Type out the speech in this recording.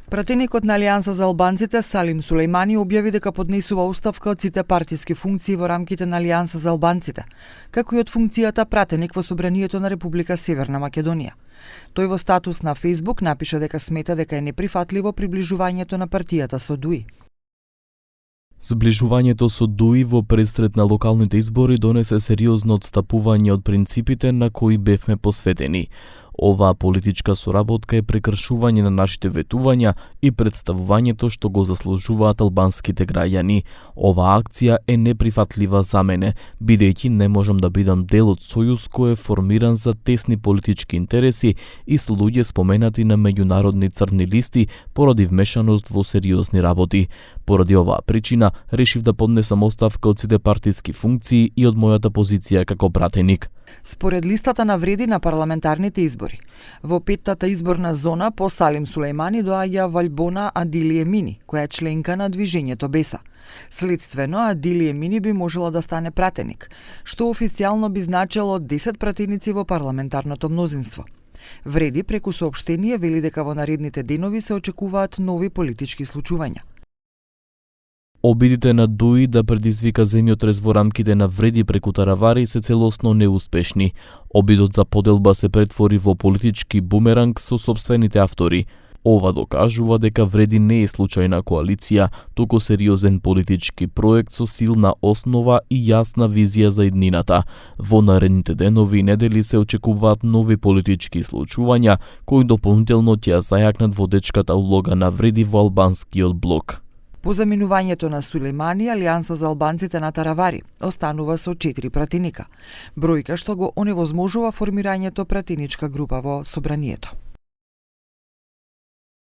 Пратеникот на Алијанса за албанците Салим Сулејмани објави дека поднесува оставка од сите партиски функции во рамките на Алијанса за албанците, како и од функцијата пратеник во Собранието на Република Северна Македонија. Тој во статус на Facebook напиша дека смета дека е неприфатливо приближувањето на партијата со ДУИ. Зближувањето со ДУИ во престрет на локалните избори донесе сериозно отстапување од принципите на кои бевме посветени. Оваа политичка соработка е прекршување на нашите ветувања и представувањето што го заслужуваат албанските граѓани. Оваа акција е неприфатлива за мене, бидејќи не можам да бидам дел од сојуз кој е формиран за тесни политички интереси и со луѓе споменати на меѓународни црни листи поради вмешаност во сериозни работи. Поради оваа причина решив да поднесам оставка од сите партиски функции и од мојата позиција како пратеник. Според листата на вреди на парламентарните избори, во петтата изборна зона по Салим Сулејмани доаѓа Валбона Адилие Мини, која е членка на движењето Беса. Следствено, Адилие Мини би можела да стане пратеник, што официјално би значело 10 пратеници во парламентарното мнозинство. Вреди преку соопштение вели дека во наредните денови се очекуваат нови политички случувања. Обидите на ДУИ да предизвика земјотрес во рамките на вреди преку таравари се целосно неуспешни. Обидот за поделба се претвори во политички бумеранг со сопствените автори. Ова докажува дека вреди не е случајна коалиција, туку сериозен политички проект со силна основа и јасна визија за иднината. Во наредните денови и недели се очекуваат нови политички случувања, кои дополнително ќе ја зајакнат водечката улога на вреди во албанскиот блок. По заминувањето на Сулејмани, Алијанса за албанците на таравари останува со 4 пратеника, бројка што го оневозможува формирањето пратеничка група во Собранието.